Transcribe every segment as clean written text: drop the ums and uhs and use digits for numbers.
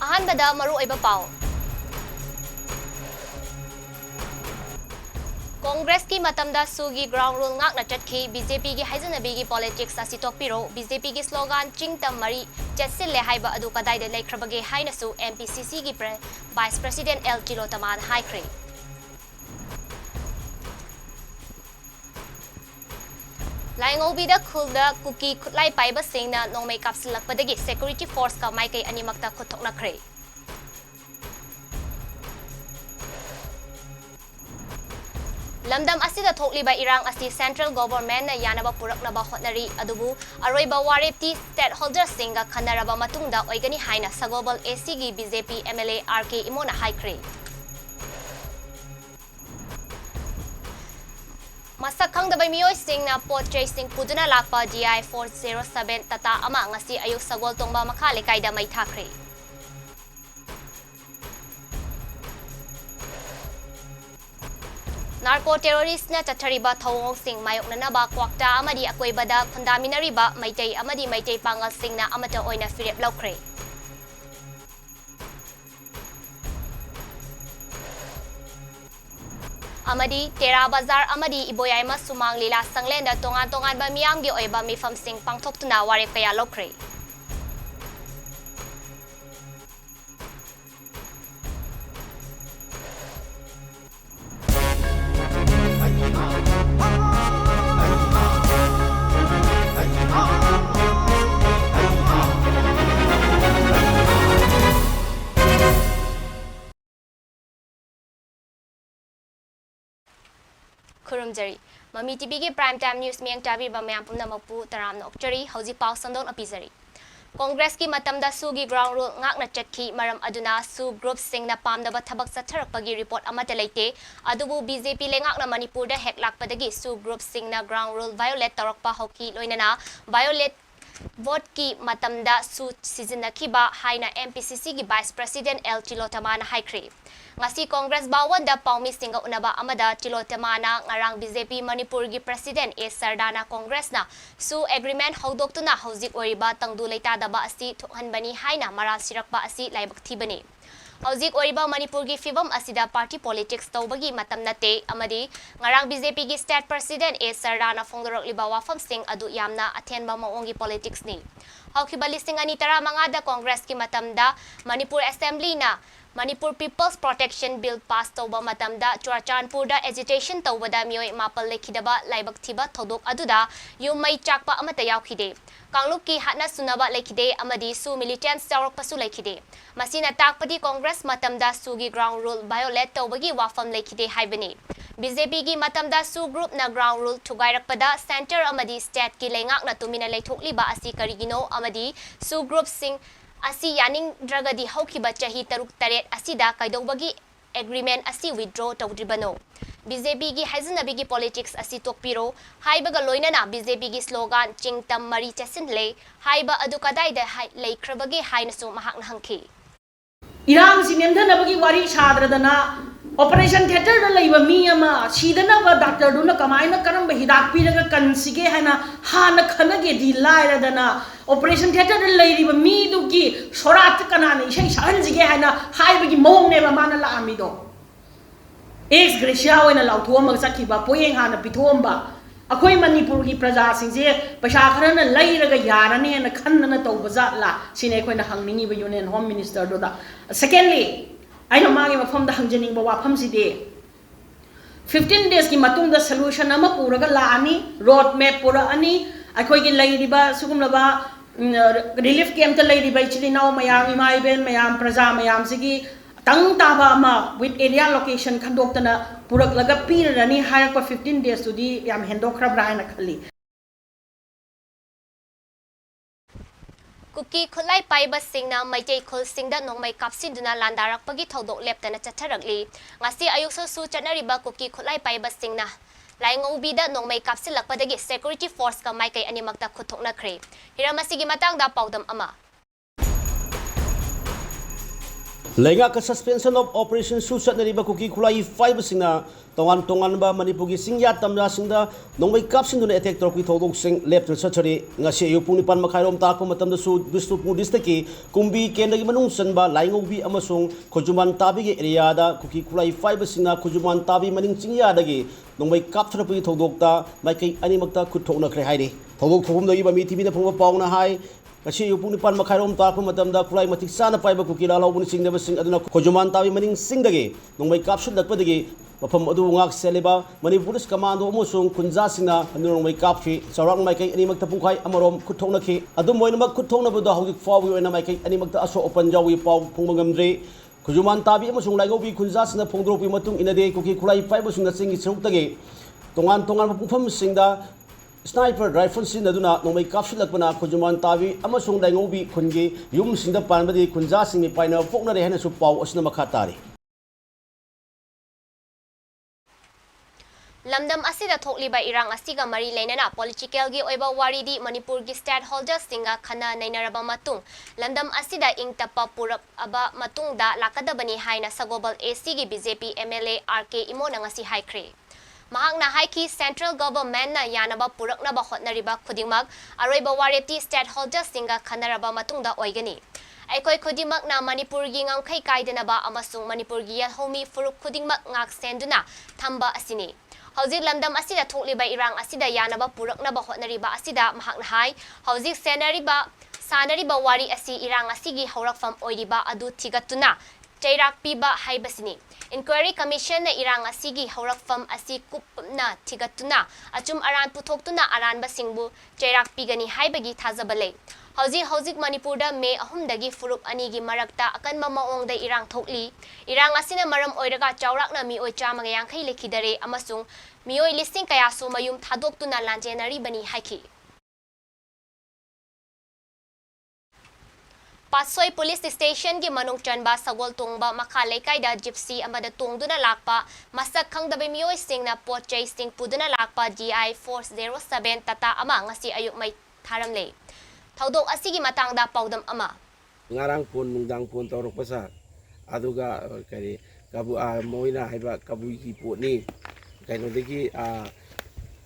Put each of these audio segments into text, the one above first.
Ahanbada maru oiba pau. Congress ki matamda sugi ground rule ngak na chatki BJP ki haizanabi ki politics asi tokpiro BJP ki slogan chingtam mari chatsille haiba adu kadai de laikhrabage hainasu MPCC ki Vice President L Chilotaman haikre. Laingobida khulda kuki khutlai paiba singna nongmei kapsilakpadagi security force ka maikai animakta khuthokna khre. Lamdam asida thokliba irang asi central government na yanaba puraknaba hotnari adubu aroiba warepti stakeholders singa khanaraba matungda oigani haina sagobal AC gi BJP MLA RK Imona haikre. Masak khangdaba miyoi singna pot chasing puduna lakpa GI 407 tata ama ngasi ayuk sagol tongba makhale kaida mai thakre. Narco terrorist na chathariba thawong sing mayok na naba kwakta amadi akoibada khundaminariba maitai amadi maitai pangal sing na amata oina firep laukre. Amadi Tera Bazar amadi iboyai ma sumang lila sanglenda tongan ba miyam gi oiba mifam sing pangthokhtuna warep kaya laukre. Kurumjari Mami TV ki prime time news miyang tabi ba mayam pumna mapu taram na okchari hauji pau sandon apizari. Congress ki matamda sugi ground rule ngak na chatki maram aduna su group sing na pamdaba thabak satharakpagi report amata leite adubu BJP lengak na Manipur da hek lakpadagi su group sing na ground rule violate tarakpa hoki loinana violate vote ki matamda su sizinnakiba haina MPCC ki Vice President L Chilotamana haikre. Ngasi Congress bawan da paumi singa unaba amada Chilotamana ngarang BJP Manipur gi President A Sardana Congress na su agreement haudoktuna hauzik oriba tangdu leitadaba asi thokhanbani haina maral sirakba asi laibak thibani. Hauzik oriba Manipur gi fibam asida party politics tawbagi matam nate amadi ngarang BJP gi state president A Sardana Fongdorok liba wafam sing adu yamna athenba maongi politics ni. Haukiba listing ani tara mangada Congress ki matamda Manipur Assembly na Manipur People's Protection Bill pass tawba matamda Churachandpur da agitation tawbada miyoi mapal lekhidaba laibak thiba thodok aduda yumai chakpa amata yaukhide. Kanglup ki hatna sunaba lekhide amadi su militants chawrak pasu lekhide. Masina takpadi Congress matamda sugi ground rule violate tawbagi wafam lekhide haibani. BJP gi matamda su group na ground rule thugairakpada center amadi state ki lengak na tumina leithokliba asi karigino amadi su group sing asi yaning dragadi haukiba chahi taruk taret asida kaidobagi agreement asi withdraw tawdribano. BJP gi haizanabi gi politics asi tokpiro haibaga loinana BJP gi slogan chingtam mari chasinle haiba adukadai da leikrabagi hainasu mahakna hangki. Irang si nemdhanabagi wari sadradana Operation Theater da laiba mi ama sidanaba doctor duna kamaina karamba hidak piraga kansige hana hana khanage di lairadana Operation Theater da laiba mi du ki sorat kanana isai sanjige hana haibagi mawne ba mana la amido ex gracia wena lauthom sakhiba poyeng hana pithomba akhoi Manipur gi praja singje paisa kharana lairaga yarane na khanna tawbaza la sine khoina hangningi ba union home minister do da secondly I know magi mafam da hangjaning ba wafam si de 15 days ki matung da solution ama puraga la ani road map pura ani akhoi gi lairiba sugumlaba relief camp ta lairiba ichili naw mayam imai ben mayam praja mayam sigi tang taba ama with area location khandok tana purak laga pirani hayak pa 15 days to di yam hendokra brahana khali Kuki khulai paiba singna maitei khul singda nongmai kapsinduna landarak pagi thodok leptana chatharakli ngasi ayukso su chanariba kuki khulai paiba singna laingobida nongmai kapsilakpadagi security force ka maikai animakta khuthokna khre hiramasigi matangda paudam ama Lenga ka suspension of operation susat nari ba kuki kulai 5 singna tongan ba Manipuri singya tamra singda nongbai kap sing duna attack torki thodok sing left sachari ngasi yupung nipan makhairom tak matam da su Bisnupur district ki kumbi kendagi manung sanba laingobi amasung khojuman tabi ge area da kuki kulai 5 singna khojuman tabi maning singya dagi nongbai kap tharapi thodok ta maikai ani makta kuthokna khre hairi thodok thobum dagi ba mi tv na phongba pauna hai kasi yupung nipan makhairom tak matam da kulai matik sana pai ba kuki la lawbuni sing deba sing aduna khojuman tabi maning sing dagi nongbai kap shut lakpa dagi mafam adu ngak seliba Manipuri commando amusung kunja singna anurong mai kapfi saurang mai kai ani makta pungkhai amarom kuthongna khi adu moina mak kuthongna bu da haugi fawi oina mai kai ani makta aso open jawi pau phungmangamdre kujuman tabi amusung laigobi kunja singna phongdropi matung inade kuki khulai paibu singna singi seruktage tongan pungpham singda sniper rifle sin aduna nongmai kapsulakpana kujuman tabi amasung laigobi khungi yum singda panbadi kunja singni paina phokna re hena su pau asna makha tari Lamdam asida thokliba irang asiga mari leinana political gi oiba waridi Manipur gi stakeholders singa khana nainaraba matung lamdam asida ingtapa purak aba matung da lakadabani haina sagobal AC gi BJP MLA RK Imona ngasi haikre mahakna haiki central government na yanaba purakna ba hotnariba khudingmak aroiba wareti stakeholders singa khanaraba matung da oigani aikoi khudimak na Manipur gi ngamkhai kaidanaba amasung Manipur gi yalhomi furuk khudingmak ngak senduna thamba asini Hauzik lamdam asida thokliba irang asida yanaba puraknaba hotnariba asida mahakna hai hauzik sanariba wari asi irang asigi haurakfam oiriba adu thigatuna chairak piba haibasini inquiry commission na irang asigi haurakfam asi kupna thigatuna achum aran puthoktuna aranba singbu chairak pigani haibagi thajabale hauzik Manipur da May 3 dagi furuk ani gi marakta akanba maong da irang thokli irang asina maram oiraga chawrakna mi oi chama yankhai lekhidare amasung mi oi listing kaya su mayum thadoktuna lanjenari bani haiki Pasoi police station gi manung chanba sagol tungba makhalai kaida gypsy amada tungduna lakpa masak khangdabe mi oi singna pot chai sing puduna lakpa GI 407 tata ama ngasi ayuk mai tharamle Thaudok asigi matangda paudam ama ngarang pun nungdang pun torok pasar aduga kari kabu moina haiba kabu ki poni kaino degi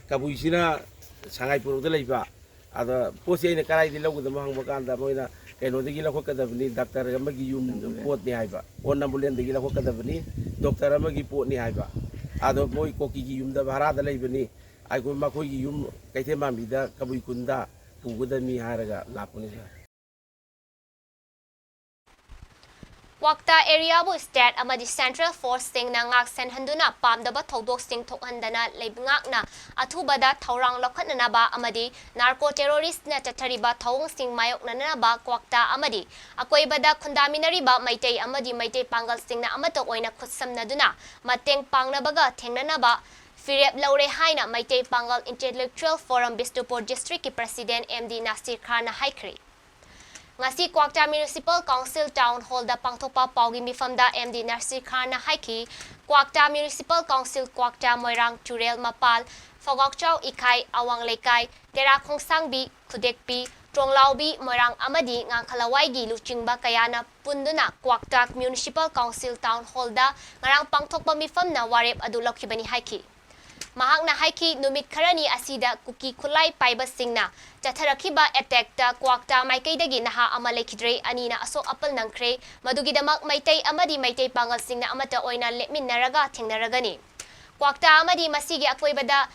kabu sina sangai puru de leiba ada posi ina karai di logu de mahang bakanda moina kaino degi la khokada bni doctor amagi yum pot ni haiba on ambulen degi la khokada bni doctor amagi pot ni haiba ado moi koki gi yum da bhara da leibani ai ko ma khoi gi yum kaithe mambi da kabu kunda Pugudami haraga lapunisa. Wakta area bu state amadi central force sing na ngak sen handuna pamdaba thodok sing thokhandana leibngak na athubada thaurang lokhatna ba amadi narco terrorist na chathariba thawng sing mayok na ba kwakta amadi akoibada khundaminari ba maitei amadi maitei pangal sing na amatok oina khutsamna duna mateng pangna baga thengnana ba Firep Laure Haina Maitei Pangal Intellectual Forum Bisnupur District ki President MD Nasir Khan na haikri. Ngasi Kwakta Municipal Council Town Hall da pangthopa paugi mifamda MD Nasir Khan na haiki Kwakta Municipal Council Kwakta Moirang Churel Mapal Fogokchau Ikai Awang Lekai Tera Khongsangbi Khudekpi Tronglaubi Moirang Amadi Ngangkhalawai gi Luchingba Kayana Punduna Kwakta Municipal Council Town Hall da ngarang pangthokpa mifam na warep adu lokhibani haiki Mahakna haiki numit karani asida kuki kulai paiba singna chatharakiba attack ta kwakta maikaidagi naha amalekidre anina asok apal nangkre madugidamak maitai amadi maitai pangal singna amata oina lepminnaraga thengnaragani kwakta amadi masigi akoibada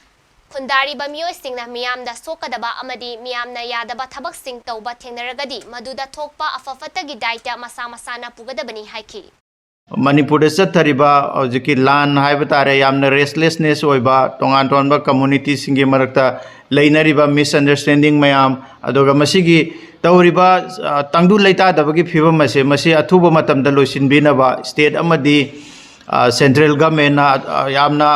khundari ba miyoi singna miyamda sokadaba amadi miyamna yadaba thabak sing tauba thengnaragadi maduda thokpa afafatagi daita masa masana pugadabani haiki Manipur chathariba hojiki lan haiba tare yamna restlessness oiba tongan tonba community singi marakta leinariba misunderstanding mayam adoga masigi tawriba tangdu leita dabagi phibam masi athuba matamda loisinbinaba state amadi central government na yamna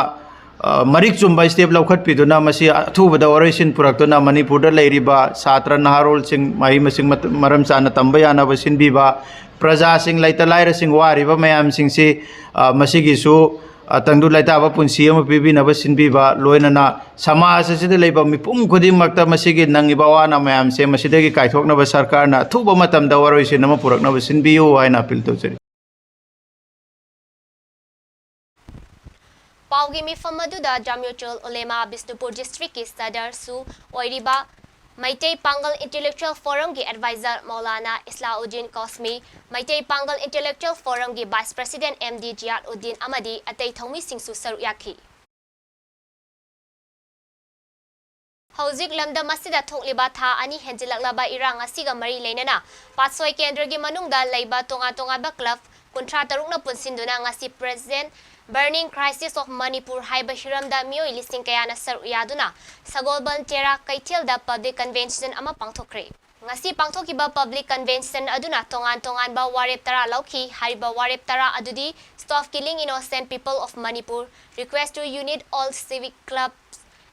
marik chumba step laukhat piduna masi athuba da oration puraktuna Manipur da leiriba satra naharol sing mai masing maram chana tambayana basinbiba Praja sing laita laira sing wariba mayam sing si masigisu tangdu laita ba punsi ama pibi na ba sinbiba loinana samasa sida leiba mipum khuding makta masigi nangiba wana mayam se masidagi kaithok na ba sarkar na thuba matam da waroi se nama purak na ba sinbiyo haina apil to chari Paugi mifam aduda Jammuchul Ulema Bisnupur District ki Sadar Su Oiriba Maitei Pangal Intellectual Forum ki Advisor Maulana Islauddin Kosmi, Maitei Pangal Intellectual Forum ki Vice President MD Jiyatuddin Amadi Atei Thomi Singsu Saruyaki. Hauzik lamda masida thokliba tha ani henjilaklaba irang asiga mari leinana patsoi kendra gi manungda leiba tonga ba club kuntra tarukna punsinduna ngasi President Burning Crisis of Manipur haiba hiramda mioi lising kayana saruyaduna Sagolban Tera Kaithilda Public Convention ama pangthokre. Ngasi pangthokiba public convention aduna tongan ba warep tara lauki hariba warep tara adudi stop killing innocent people of Manipur, request to unite all civic clubs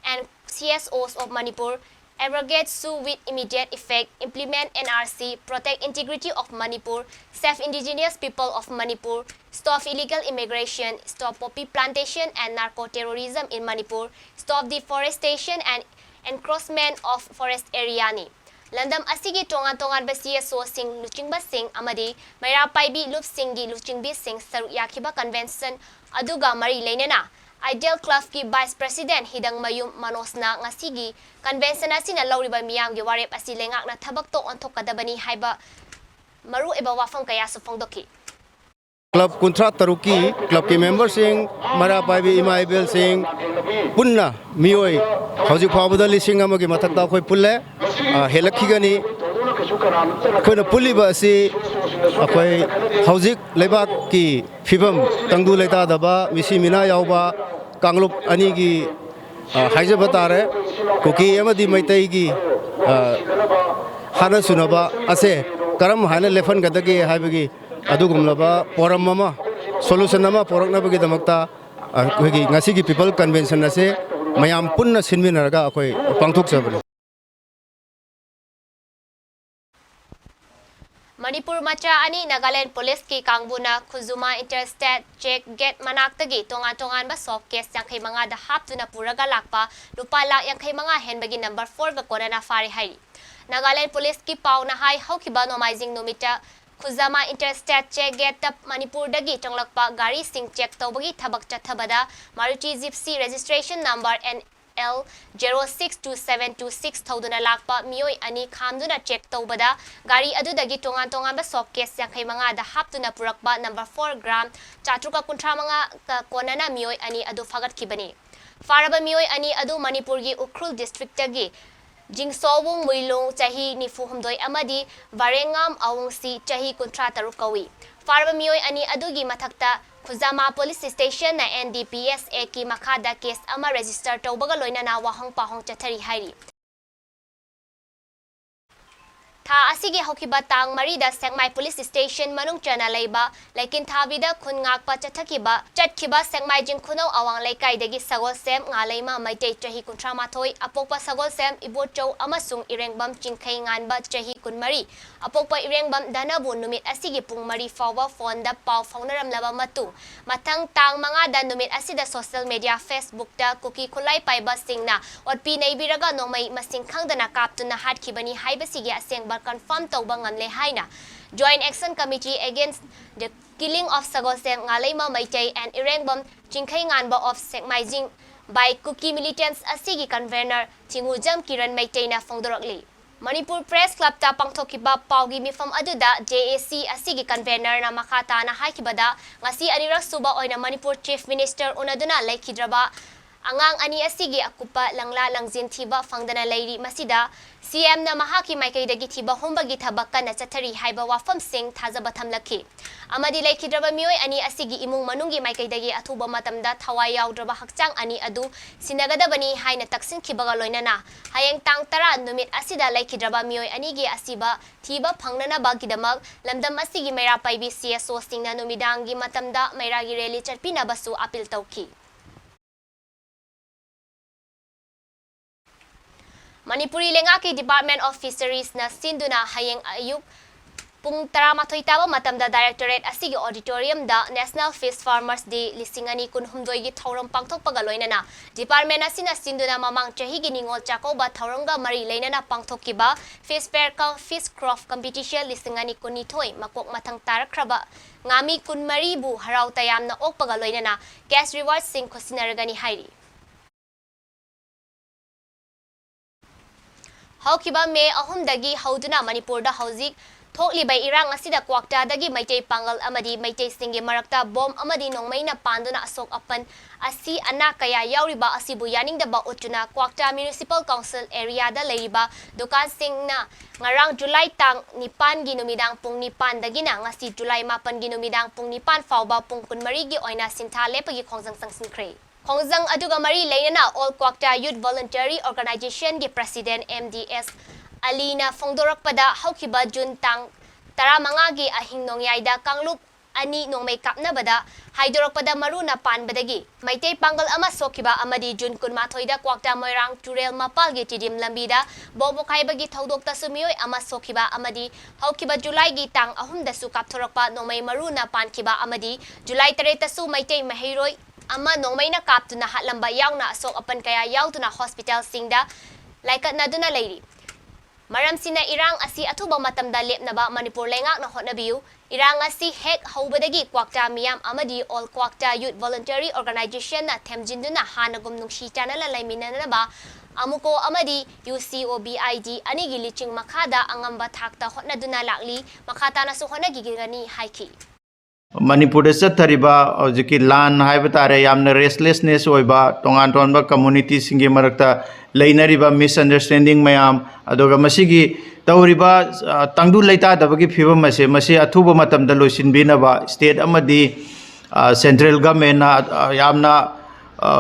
and CSOs of Manipur, abrogate SU with immediate effect, implement NRC, protect integrity of Manipur, save indigenous people of Manipur, stop illegal immigration, stop poppy plantation and narco-terrorism in Manipur, stop deforestation and encroachment of forest area ni. Landam asigi tongan ba CSO sing luchingba sing amadi mayra paibi lup singi luchingbi sing saruk yakiba convention aduga mari leinena Ideal Club ki Vice President Hidang Mayum Manosna ngasigi convention asina lauriba miyam gi warep asi lengak na thabak to onthok kadabani haiba maru eba wafam kaya su phongdoki. Club kuntra taruki club ke member sing mara paibi ima ibel sing punna mioi hauji phawada lising amagi mathakta khoi pulle helakhi gani khoina puliba si akhoi hauji lebak ki phibam tangdu leta daba misi mina yauba kanglup ani gi haijaba tare koki amadi maitai gi hana sunaba ase karam hana lefan gadagi haibagi adugumlaba poram mama solution nama poraknabagi damakta akhoi ngasi gi people convention ase mayam punna sinminarga akhoi pangthok sabani. Manipur macha ani Nagaland Police ki kangbuna Khuzuma Interstate Check Gate manaktagi tongan ba soft case yang kay mga dahap na puraga lakpa lupala yang kay mga henbagi number 4 ga kona na fari hai. Nagaland Police ki pau na hai haukiba nomizing numita Khuzama Interstate Check Gate tap Manipur dagi tonglakpa gari sing check tawbagi thabak chathabada Maruti Gypsy registration number L062726 thauduna lakpa mioi ani khamduna check tawbada gari adudagi tongan ba soft case yang kay mga dahap na purakba number 4 gram chatruka kuntra mga konana mioi ani adu fagat kibani. Faraba mioi ani adu Manipur gi Ukhrul district tagi Jingsowung Muilong Chahi Nifuhumdoi Amadi Varengam Awungsi Chahi Kuntra Tarukawi. Farba mioi ani adugi mathakta Khuzama Police Station na NDPS ki makada case ama register tawbaga loinana wahong pahong chathari hairi. Tha asigi hokiba tang marida Sengmai Police Station manung chana leiba laikin thabida khun ngakpa chathakiba chatkiba Sengmai jing khunau awang laikai dagi sagol sem ngaleima maitei chahi kuntra mathoi apokpa sagol sem ibochau amasung irengbam chingkhai nganba chahi kunmari apokpa irengbam danabu numit asigi pungmari fawba phone da paw phaunaram laba matu mathang tang manga da numit asida social media Facebook da kuki khulai paiba singna otpi neibiraga nomai masing khangdana kaptuna hatkibani haibasigi aseng confirm tawba ngamle haina Joint Action Committee Against the Killing of Sagosem Ngaleima Maitei and Irengbam Chingkhai Nganba of Sekmaijing by Kuki militants asigi convener Tingujam Kiran Maitei na Fongdorakli. Manipur Press Club ta pangthokiba paugi mifam aduda JAC asigi convener na makata na haikibada ngasi anirak suba oina Manipur Chief Minister unaduna laikhidraba angang ani asigi akupa langla langjin thiba fangdana leiri masida CM na mahaki maikaidagi thiba humbagi thabakka na chathari haiba wafam sing thajaba thamlakhi amadi laikhidraba mioi ani asigi imung manungi maikaidagi athuba matamda thawai yaudraba hakchang ani adu sinagadabani haina taksin khibaga loinana hayeng tang tara numit asida laikhidraba mioi ani gi asiba thiba phangnana bagidamak lamdam asigi meira paibi CSO singna numidangi matamda meiragi rally charpina basu apil tawki. Manipuri Lengaki Department of Fisheries na sinduna hayeng ayuk Pung Taramathoy taba matamda Directorate asigi auditorium da National Fish Farmers Day lisingani kun humdoi gi thauram pangthok pagaloinana Department asina sinduna mamang chahi gi ningol chakoba thauramga mari leinana pangthokiba Fish Fair ka Fish Craft Competition lisingani kun nithoi makok mathang tarakraba ngami kun mari bu harau tayamna ok pagaloinana cash reward sing khosinaragani hairi Haukiba May ahumdagi hauduna Manipurda hauzik Thokli by Irang asida kwakta dagi maitay pangal amadi maitay singi marakta bom amadi nongmay na panduna asok apan asi anak kaya yauriba asibu yaning daba utuna kwakta Municipal Council area da layriba dukan sing na ngarang July tang nipan ginumidang pung nipan dagi na ngasi July mapan ginumidang pung nipan fauba pung kunmarigi oina sintale pagi khongjang sangsinkre Khongjang aduga mari laynana All Kwakta Youth Voluntary Organization gi President MDS Alina Fongdorak pada haukiba juntang taramanga gi ahing nongyayda kanglup ani nongmay kapna bada haidorak pada maruna pan badagi maitay panggal ama sokiba amadi jun kun mathoida kwakta moirang turel mapal gi tidim lambida bobokay bagi thaudokta sumiyoy ama sokiba amadi haukiba July gi tang ahumda su kapthorakpa nongmay maruna pan kiba amadi July 3 su maitay mahiroi ama nongmay na kaptuna hatlamba yauna asok apan kaya yautuna hospital singda laikat na duna layri Maram sina irang asi atuba matamda lepnaba Manipur lengak na hotnabiu irang asi hek haubadagi kwakta miyam amadi All Kwakta Youth Voluntary Organization na themjinduna hanagum nungshi channel laiminanaba amuko amadi UCOBID anigi liching makada angamba thakta hotnaduna lakli makata na su honagigirani haiki Manipur chathariba hojiki lan haiba tare yamna restlessness oiba tongan tonba community singi marakta leinariba misunderstanding mayam adoga masigi tawriba tangdu leita dabagi phibam masi athuba matamda loisinbinaba state amadi central government na yamna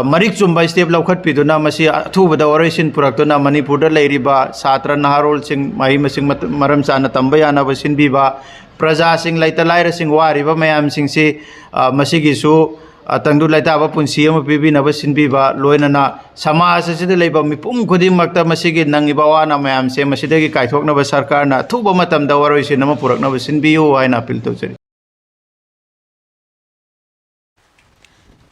marik chumba step laukhat piduna masi athuba da oration puraktuna Manipur da leiriba satra naharol sing mai masing maram chana tambayana basinbiba Praja sing laita laira sing wariba mayam sing si masigisu tangdu laita aba punsi ama pibi na basin biba loinana samasa sida laiba mipum khuding makta masigi nangiba wana mayam se masidagi kaithok na ba sarkar na thuba matam da waroi sin nama purak na basin biyo haina apil tawchari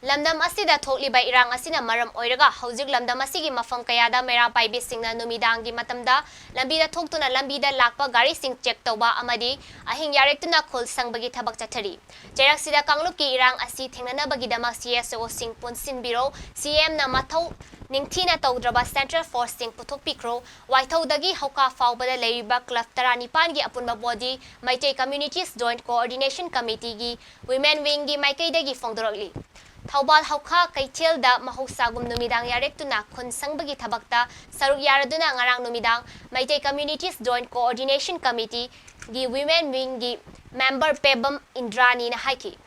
Lamdam asida thokli by irang asina maram oiraga haujik lamdam asigi mafam kayada mera paibi singna numidangi matamda lambida thoktuna lambida lakpa gari sing check tawba amadi ahing yarektuna khol sangbagi thabak chathari cherak sida kangluki irang asi thengnana bagi damak CSO sing punsin biro CM na mathau ningthina tawdraba Central Force sing puthok pikro waithau dagi hauka fawbada leiriba club tarani pangi apunba body maitei communities joint coordination committee gi women wing gi maikai dagi fongdorokli Thaubal hauka kaichel da mahusagum numidang yarektuna khun sangbagi thabakta saruk yaraduna ngarang numidang Maitai Communities Joint Coordination Committee gi Women Wing gi member Pebam Indrani na haiki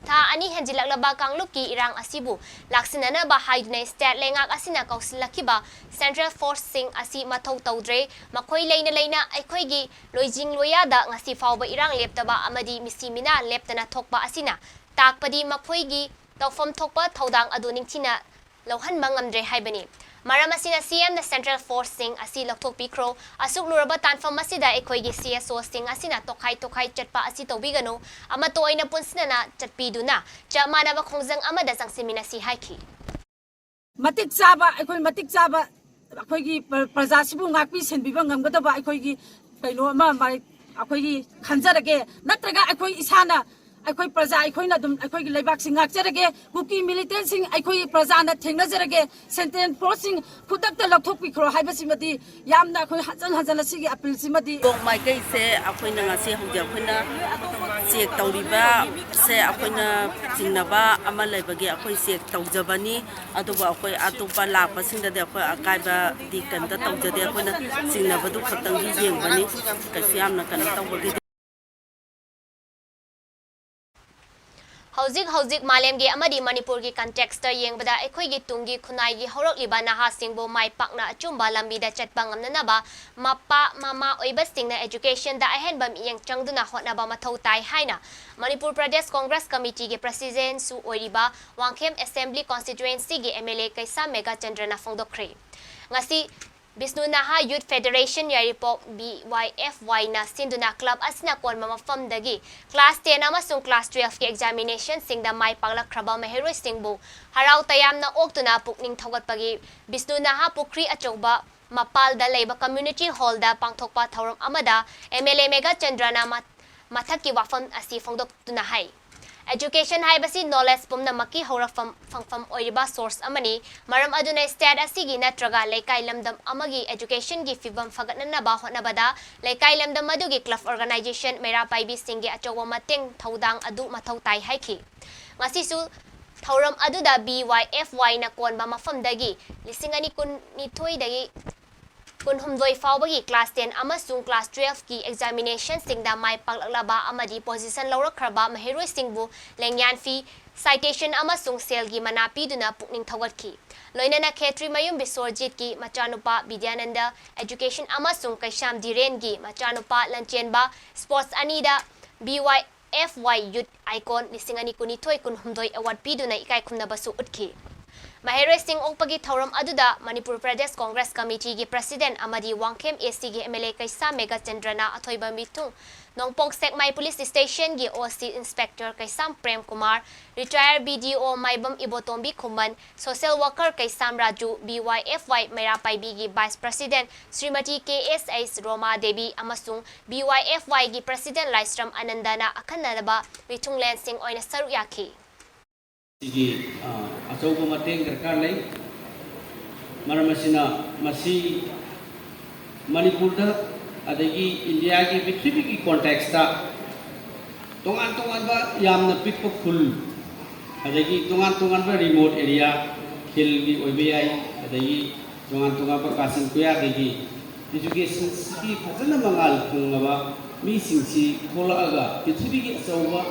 Tha ani henjilaklaba kangluki irang asibu laksinana ba haidna state lengak asina kausilakiba Central Force sing asi mathau tawdre makhoi leina aikhoi gi loijing loyada ngasi fawba irang leptaba amadi misimina leptana thokpa asina takpadi makhoi gi Tawfam thokpa thaudang adu ningthina lohhan mangamdre haibani maram asina CM na Central Force sing asi lokthok pikro asuk luraba tanfam asida ekhoi gi CSO sing asina tokhai chatpa asi tobigano ama toina punsina na chatpiduna chamana ba khongjang amada sangsimina si haiki matik chaba akhoi gi praja sibu ngakpi senbiba ngamgadaba akhoi gi kaino ma akhoi gi khanjarage natraga akhoi isana akhoi praja akhoi na dum akhoi gi leibak sing ngakjarage kuki militant sing akhoi praja na thengnajarage Central Force sing khudak ta lokthok pikro haibasimati yamna akhoi hajan sigi apil simati bong mai kai se akhoi na ngasi hongja khoina check tawriba se akhoi na jingnaba ama leibagi akhoi check tawjabani aduba akhoi atupa lakpa singda de akhoi akaiba di kanta tawjade akhoi na jingnaba du khatang gi yengbani kasiam na kan tawbagi Hauzik Malemgi amadi Manipur gi context ta yengbada ekhoi gi tungi khunai gi horok liba naha singbo mai pakna achumba lambi da chatpa ngamna ba mappa mama oiba singna education da ahen bam yeng changduna hotna ba mathau tai haina Manipur Pradesh Congress Committee gi president su oiriba Wangkhem Assembly Constituency gi MLA Kaisa Mega Chandrana Fongdokre ngasi Bisnu Naha Youth Federation Yaripok BYFY na sinduna club asina kon mafam dagi class 10 amasung class 12 ki examination singda mai paglakraba maheroi singbu harau tayam na oktuna pukning thogatpagi Bisnu Naha Pukri Achoba Mapal da Leiba Community Hall da pangthokpa thorum amada MLA Mega Chandrana mathaki wafam asi phongdok tunahai Education haibasi knowledge pumna maki hora fam oiriba source amani maram aduna state asigi natraga lekai lamdam amagi education gi fibam fagatna ba honabada lekai lamdam madugi club organization mera paibi singi achowa mateng thodang adu mathau tai haiki ngasisu thoram aduda BYFY na kon ba mafamdagi lisingani kun nithoi dagi kun humdoi fawbagi class 10 amasung class 12 ki examination singda mai paglaba amadi position lawrakraba maheroi singbu lengyan fi citation amasung sel gi manapi duna pukning thogatki loinana khetri mayum bisorjit ki machanupa Vidyananda education amasung kaisham diren gi machanupa lanchenba sports anida BYFY youth icon lisingani kunithoi kun humdoi award piduna ikai khumna basu utki Maheroi Singh Okpagi Thoram Aduda Manipur Pradesh Congress Committee gi President Amadi Wangkem AC gi MLA Kaisa Mega Chandrana Athoiba Mitung Nongpong Sekmai Police Station gi OC Inspector Kaisam Prem Kumar Retired BDO Maibam Ibotombi Kuman Social Worker Kaisam Raju BYFY Merapai gi Vice President Srimati KSS Roma Devi Amasung BYFY gi President Laistram Anandana Akanadaba Mitung Len Singh Oina Saruyaki Sigi achauba mateng darkar lei maram asina masi Manipur da adagi India ki prithvi ki context ta tongan ba yamna pikpa khul adagi tongan ba remote area khel gi oibe ai adagi tongan ba kasin kuya adagi education ki phajana mangal khungaba mi singsi khola aga prithvi ki achauba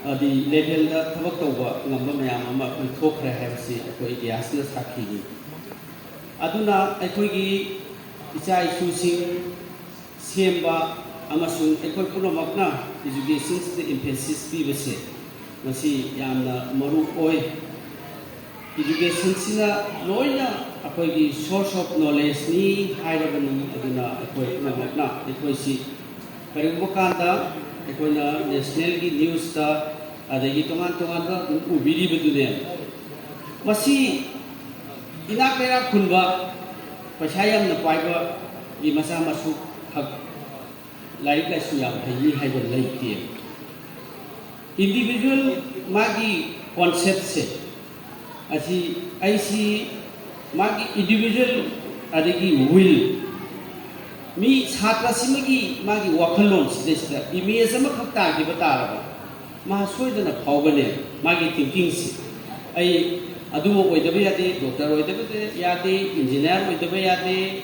the level da thabak tawba ngamba mayam ama koi thokra habsi koi iasna sakhi ni aduna aikoi gi icha isu sing semba amasung aikoi punomakna education the emphasis pi bese masi yamna maru oi education sina loina akoi gi source of knowledge ni hairabani aduna aikoi punomakna aikoi si karibokanda ekoina national ki news ta adagi tongan ba ubiri bedune masi ina pera khunba pasayam na paiba gi masa masu hak lai ka suyam hayi haiba laite individual magi concept se asi aisi magi individual adagi will mi chhatra simagi magi wakhalon sidesta image ama khakta gi batara ma soidana phawgane magi thinking si ai adu oidaba yade doctor oidaba yade engineer oidaba yade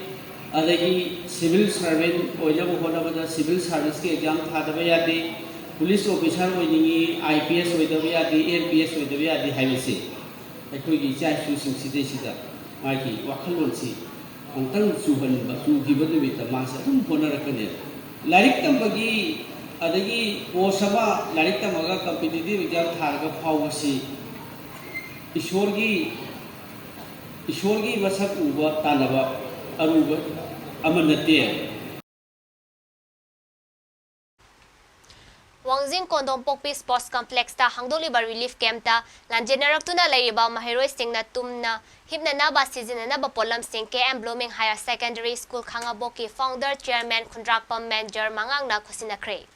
adagi civil servant oidaba honaba civil service ke exam thadaba yade police officer oidingi IPS oidaba yade APS oidaba yade haibese aikoi gi chai su sing sidesida magi wakhalon si angtang suhan basu gibadu bita masa tum honarakane larik tambagi adagi posama larik tamaga competitive exam tharga phawasi ishorgi masak uba tanaba aruba amanate Wangjing Kondom Pokpi Sports Complex ta hangdoliba relief camp ta lanjenaraktuna lariba maheroi singna tumna himna naba season ba polam sing KM Blooming Higher Secondary School Khangaboki founder chairman Khundrakpam manager mangang na khusina kre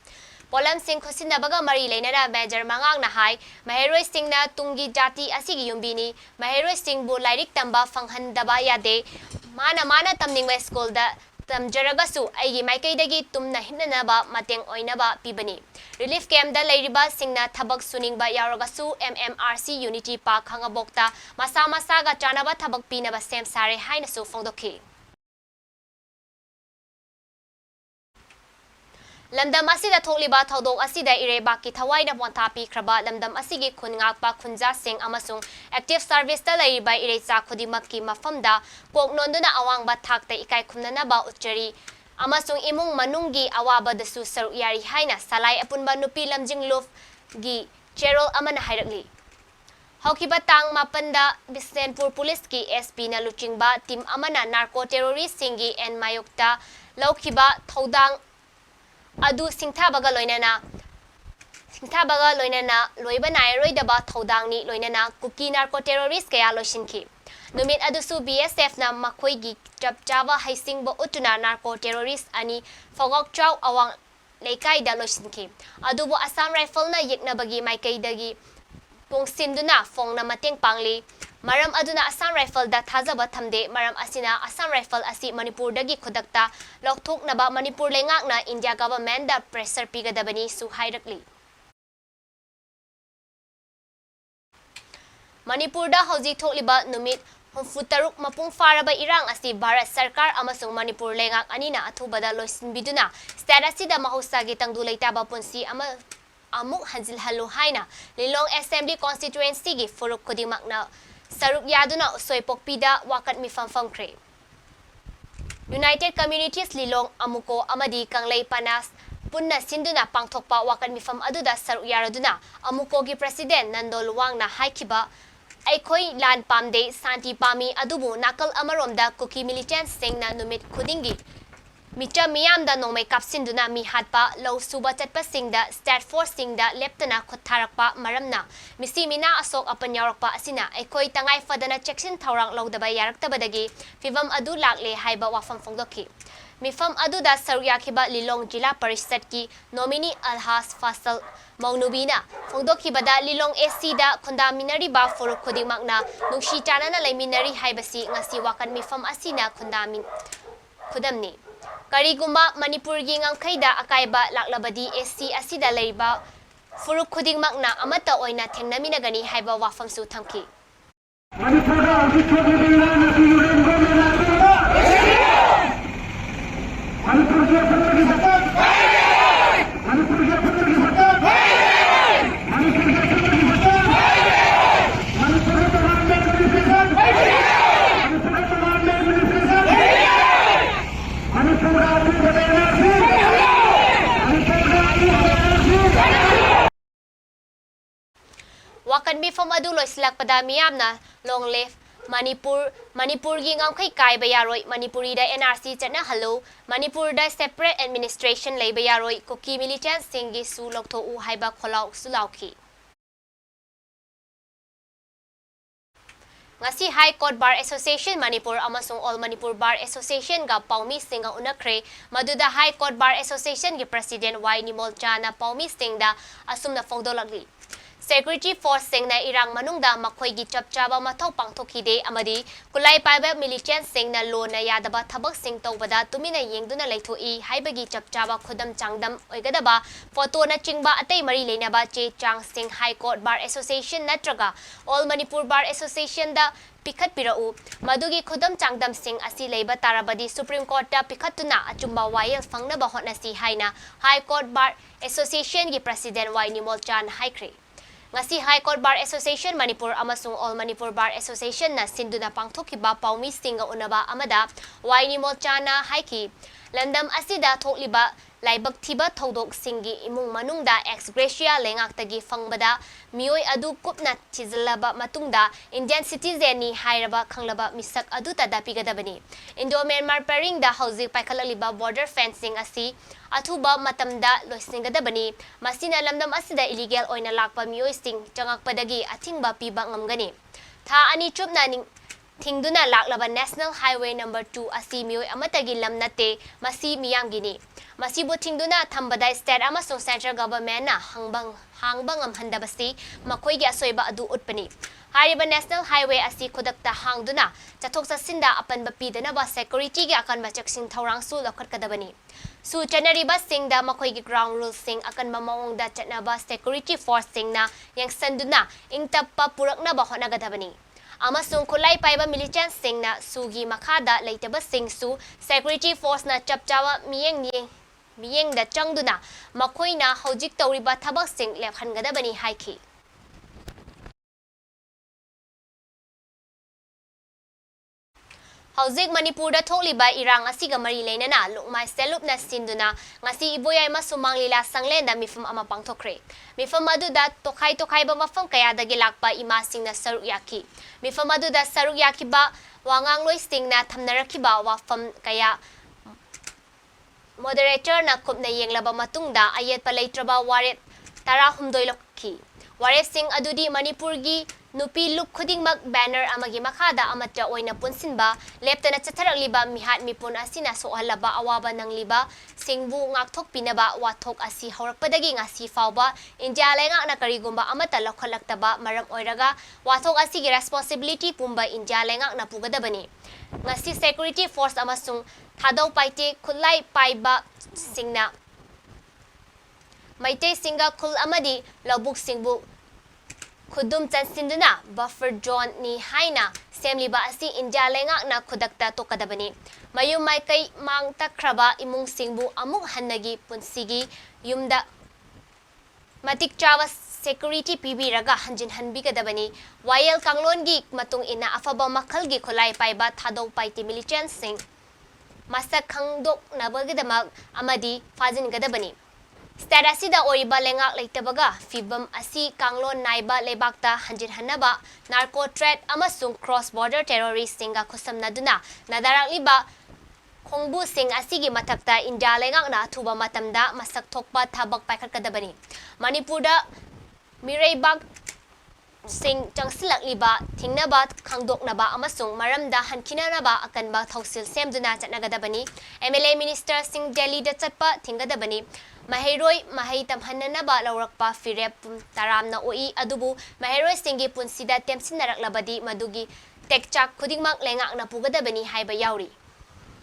polam sing khusina baga mari leinara manager mangang na hai maheroi singna tungi jati asigi yumbini maheroi sing bu lairik tamba fanghan daba yade mana tamning school da tamjaragasu aigi maikaidagi tumna himnanaba mateng oinaba pibani relief camp da leiriba singna thabak suningba yaragasu MMRC Unity Park Khangabokta masa ga chanaba thabak pinaba sem sare haina su fongdoki lamdam asida thokliba thodok asida ireba ki thawaina montapi kraba lamdam asigi khungakpa khunja sing amasung active service ta laiba irecha khodimakki mafamda koknonduna awangba thakta ikai khumnana ba uchari amasung imung manunggi awaba dasu saru yari haina salai apunba nupi lamjing lof gi cherol amana hairakli Haukiba tang mapanda Bisenpur Police ki SP na luchingba team amana narco terrorist singi en mayokta laukiba thodang adu singthabaga loinana loiba nairoi daba thodang ni loinana kuki narco terrorist kaya loishinki numit adusu BSF na makoigi chapchaba haisingbo utuna narco terrorist ani fogok chaw awang leikai da loishinki adubo Assam Rifle na yeknabagi maikaidagi Sinduna Fong na mateng pangli maram aduna Assam Rifle da thajaba thamde maram asina Assam Rifle asi Manipur dagi khudakta lokthok naba Manipur lengak na India government da pressure pigadabani su hairakli Manipur da hauji thokliba numit humfutaruk mapung faraba irang asi Bharat Sarkar amasung Manipur lengak anina athubada loisinbiduna state asida mahusagi tangdu leitaba punsi amuk hanjil halu haina Lilong Assembly constituency gi furuk kodimak na saruk yaduna usoi pokpida wakat mi famkre United Communities Lilong amuko amadi kanglei panas punna sinduna pangthokpa wakat mi fam aduda saruk yaraduna amuko gi president Nandol Wang na haikiba Aikoi lan pamde santi pami adubu nakal amaromda kuki militant sing na numit khudingi Mitra miyam da nongmay kapsinduna mi hatpa low suba chatpa singda stat force singda leptana khotharakpa maramna misi mina asok apan yarakpa asina aikoi tangai fadana chection thawrang lawdaba yaraktabadagi fivam adu lakle haiba wafam phongdokhi mifam adu da saruyakhiba Lilong Jila Parishad ki nominee Alhas Fasal Maunubina phongdokhi bada Lilong SC da khondaminari ba furuk khudimakna nungshi chanana laiminari haibasi ngasi wakan mifam asina khudamni Karigumba Manipur gi ngangkhaida akaiba laklabadi SC asida leiba furuk khudingmakna amata oina thengnaminagani haiba wafamsu thamki Wakan bifam adu loislak pada miyamna long left Manipur gi ngangkhai kai bayaroi Manipuri da NRC chana hello Manipur da separate administration lei bayaroi koki militant singi su loktho u haiba kholau sulauki Ngasi High Court Bar Association Manipur amasung All Manipur Bar Association ga paumi singa unakre maduda High Court Bar Association gi President Y Nimol Chana paumi singda asumna fogdolagli Security Force singna irang manungda makhoi gi chapchaba mathau pangthokide amadi kulai paiba militant singna lona yadaba thabak sing tawbada tumina yengduna leithoi haibagi chapchaba khodam changdam oigadaba photo na chingba atei mari leinaba che chang sing High Court Bar Association natraga All Manipur Bar Association da pikhat pirau madugi khodam changdam sing asi leiba tarabadi Supreme Court da pikhatuna achumba wayel fangna ba hotnasi haina High Court Bar Association gi President Y Nimol Chan haikre Ngasi High Court Bar Association Manipur amasung All Manipur Bar Association na sinduna pangthokiba paumi singa unaba amada Y Nimol Chana haiki landam asida thokliba laibak thiba thodok singi imung manungda ex gratia lengaktagi fangbada mioi adu kupna chizlaba matungda Indian citizen ni hairaba khanglaba misak adu tadapigadabani Indo Myanmar pairing da hauzik paikhalaliba border fencing asi athuba matamda loisingadabani masina lamdam asida illegal oina lakpa mioi sing changakpadagi athingba piba ngamgani tha ani chupna ning Thingduna laklaba National Highway number 2 asi mioi amatagi lamnate masi miyamgini masibu thingduna thambada state amasung central government na hangbang amhandabasi makoigi asoiba adu utpani hariba National Highway asi khodakta hangduna chathok chasinda apanba pidanaba security gi akan bachaksing thorang su lokhatkadabani su chanariba singda makoigi ground rules sing akan mamawongda chatnaba security force singna yangsanduna ingtappa puraknaba honagadabani amasung kulai paiba militant singna sugi makhada leitaba singsu security force na chapchawa miyeng da changduna makoina hojik tawriba thabak sing lephangadabani haiki Hauzik Manipurda tholiba irang asiga mari leinana lukmai selupna sinduna ngasi iboyay masumang lila sanglenda mifum ama pangthokre. Mifum aduda tokai ba mafam kaya dagi lakpa imasing na saruk yaki. Mifum aduda saruk yaki ba wangang loisting na thamnarakhi ba wafam kaya moderator na kup na yenglaba matungda ayat palaitraba waret tara humdoi lokhi. Waret sing adudi Manipurgi nupi lup khuding mag banner amagi makada amatra oina punsinba lepta na chatharak liba mihat mipun asina sohalaba awaba nang liba singbu ngakthok pinaba wathok asi horakpadagi ngasi fawba India lenga na karigumba amata lokhalaktaba maram oiraga wathok asi gi responsibility pumba India lenga na pugadabani ngasi security force amasung thadau paite khulai paiba singna maite singa khul amadi lobuk singbu Khudum chansinduna buffer zone ni haina semliba asi India lenga na khudakta to kadabani mayum mai kai mang takraba imung singbu amuk hannagi punsigi yumda matik chawa security PB raga hanjin hanbi kadabani YL kanglon gi matung ina afaba makhal gi kholai paiba thado paiti militant sing masak khangdok nabagidamag amadi fajin gadabani State asida oriba lengak leitabaga fibam asi kanglon naiba lebakta hanjin hanaba narco threat amasung cross border terrorist singa khusam naduna nadarak liba khongbu sing asigi mathakta India lengak na thuba matamda masak thokpa thabak paikhat kadabani Manipurda Mireibak sing changsilak liba thingnaba khangdoknaba amasung maramda hankinanaba akanba thausil semduna chatnagadabani MLA minister sing Delhi da chatpa thingadabani Maheroi mahai tamhananaba laurakpa firep taramna oi adubu maheroi singi punsida temsinaraklabadi madugi tekchak khudingmak lengak na pugadabani haiba yauri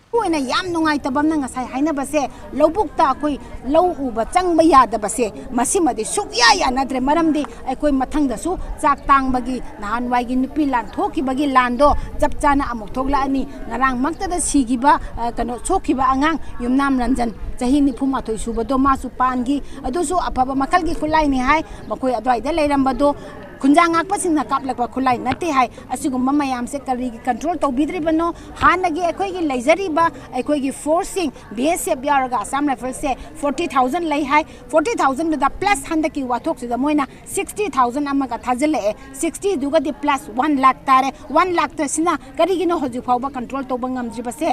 Koina yam nungai tabam na ngasai haina base lobukta koi low uba changba yada base masimadi sukya ya nadre maramdi koi mathang da su chak tang bagi nahan wai gi nupi lan thoki bagi lando japchana amuk thogla ani ngarang makta da sigiba kano chokhiba angang yumnam ranjan chahi ni phuma thoi suba do ma su pangi adusu apaba makal gi khulai ni hai makoi adwai da leiramba do Kunjang akpasing nakaplak pa kulay nati hay asigumba mayam se kari control to bidri bano hanagi ekoi gi laser ba ekoi gi forcing BSF yaraga Assam Rifle se 40,000 lay hay 40,000 with the plus handaki wathok se moina 60,000 amaga thajale 60 duga di plus 1 lakh tare 1 lakh ta sina kari gi no hoju phawba control to bangam jri base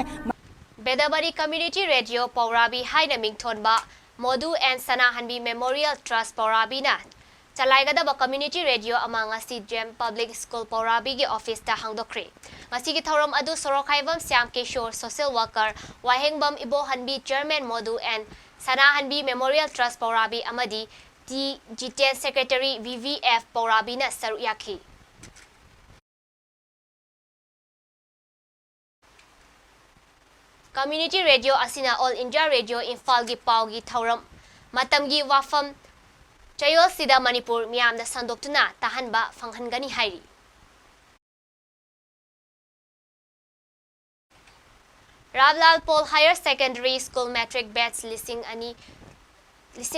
Bedabari Community Radio Paurabi haina mingthonba Modu and Sana Hanbi Memorial Trust Paurabi na Chalaigadaba Community Radio amang ngasi Gem Public School Paurabi gi office ta hangdokri. Ngasi gi thorom adu Sorokhaibam Siam Kishore Social Worker Wahengbam Ibo Hanbi Chairman Modu and Sana Hanbi Memorial Trust Paurabi amadi G10 Secretary VVF Paurabi na saruyaki. Community Radio asina All India Radio Infal gi pau gi thorom matam gi wafam Chayol Sida Manipur miyam na sandoktuna tahanba fanghangani hairi. Ravlal Paul Higher Secondary School Metric Batch lising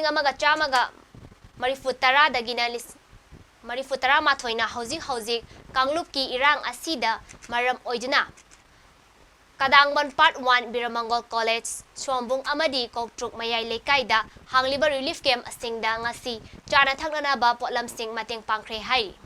amaga chamaga marifutara dagina marifutara mathoina housing Kanglup ki irang asida maram oiduna. Kadangban Part 1 Biramangol College Sombung Amadi Koktruk Mayay Lekaida Hangliba Relief Camp asingda ngasi chana thagnana ba potlam sing mateng pangkre hai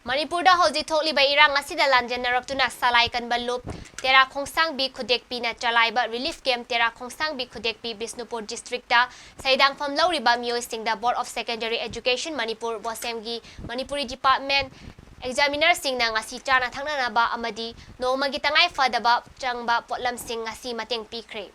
Manipurda hoji thokli ba irang asida lanjan naraptuna salai kan balup tera khongsang bi khudek pi na chalai ba relief camp tera khongsang bi khudek pi Bisnupur district ta saidang pham lauri ba miyoi singda Board of Secondary Education Manipur bosemgi Manipuri department Examiner sing na ngasi chana thangnana ba amadi nomagi tangai fadaba changba potlam sing ngasi mateng pikre.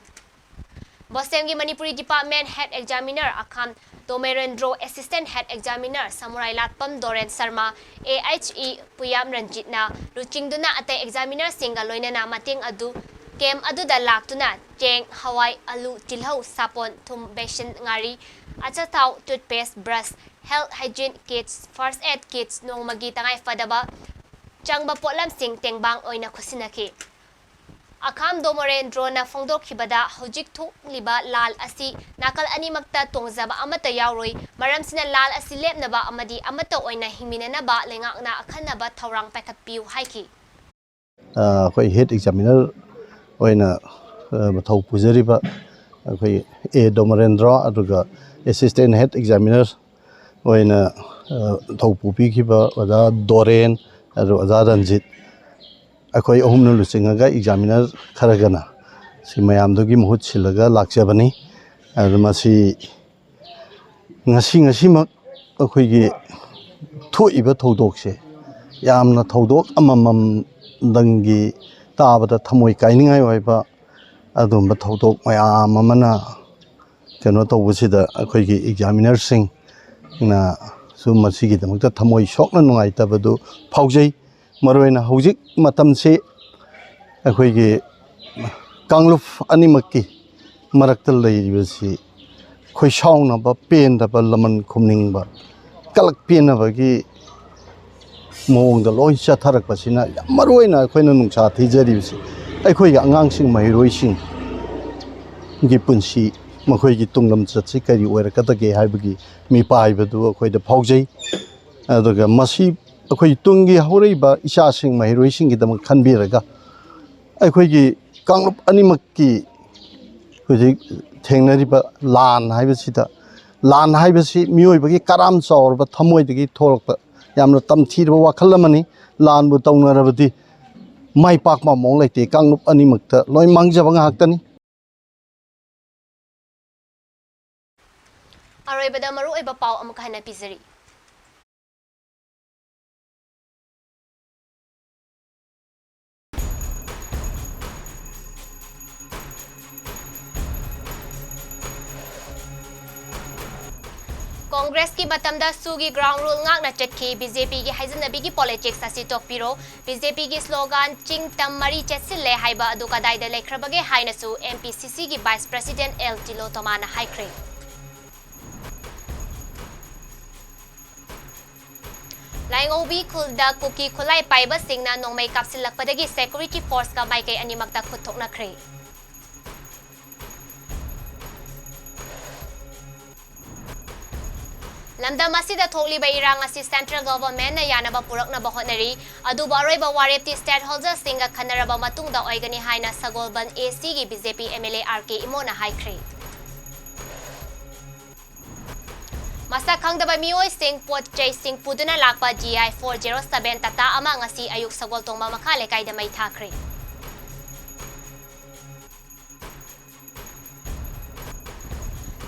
Bosemgi Manipuri Department Head Examiner Akham Domerendro Assistant Head Examiner Samurai Latpam Doren Sarma AHE Puyam Ranjit na luchingduna ate examiner singa loinana mateng adu kem adu da laktuna jeng hawai alu tilhau sapon thum beshin ngari achatau toothpaste brush health hygiene kits, first aid kits nung magita ngay fadaba changba potlam sing tengbang oina kusinaki. Akham Domoren drone Fongdokibada, Hojik Liba Lal Asi, Nakal Animakta Tongzaba Amata Yauroi, Maramsina Lal Asi Lepnaba Amadi Amata Oina Himinanaba, Lengakna Akanaba Taurang Pekapiu Haiki. Quite head examiner when Matau Puzeriba, a Domarendra, Aduga, assistant head examiners when Taupu Pikiba, Doren, Azaranjit. Akwai ahumna lusingaga examiner kharagana si mayam dogi muhut silaga lakjabani admasi ngasi mak akhoi gi thoiba thodokse yamna thodok amamam dangi tabada thamoi kainingai oiba adumba thodok mayam amana keno tawusida akhoi gi examiner sing na sumasi gi damakta thamoi sokna nungai tabadu phaujai Maroina Hojik Matamse Akwigi Kangluf Animaki Maraktal Lady Quishong of a pain of a lemon coming, Kalak pin of a gi Mong the Loy Shatarak Pasina, Maroina, Quenum Chat, Hijadis, Aquia Ngangsing, my racing Gipunsi, Makogi Tungam Satsikari, where Kataki Hibagi, me pie, but do quite the Pogje, Adoga Masi. Akwai tungi horiba isha sing mai roising gi dam khan biraga akwai gi kanglup animakki huji thengnariba lan haibasida lan haibasi mioi bagi karam chaurba thamoi dagi thorokpa yamna tamthirba wakhalamani lan bu tawnarabadi mai pakma mong laite kanglup animakta loi mangjaba ngaktani Aroibada Maru Eba Pau Amukahana Pizari. Congress की बतमदा सूगी ground rule ngakna chatki BJP की हाइजनबी की politics asi tokpiro BJP की slogan ching tam mari chetsille haiba adu kadai da lekhrabage hainasu MPCC की vice president L Tilo Tomana haikre Laingobi khulda kuki khulai paiba singna nongmai kapsilakpadagi security force ka maike animakta khuthokna khre Lamda masida thokli ba irang asi central government na yanaba purakna ba honari adu baroi ba warepti stakeholders singa khanaraba matungda oigani haina sagolban AC gi BJP MLA RK Imona haikre Masa khangdaba mioi sing pot chai sing puduna lakpa GI 407 tata ama ngasi ayuk sagol tongma makhale kaida mai thakre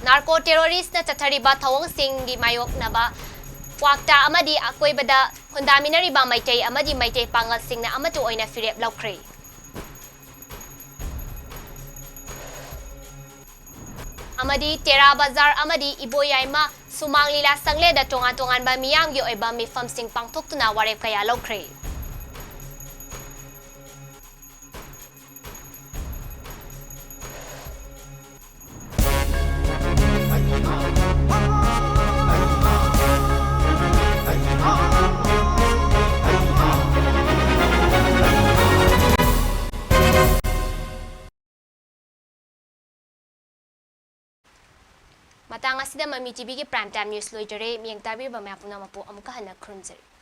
Narco terrorist na chathariba thawang singgi mayok naba kwakta amadi akoibada kondaminari ba maitai amadi maitai pangal singna amatu oina firep laukre Amadi Tera Bazar Amadi Iboyaima Sumang Lila Sangle da tongan ba miyam gi oiba mi fam sing pangthok tuna warep kaya laukre Matang asida Mami TV ki prime time news loijare miyang tabi ba mapuna mapu amuka hana krunjari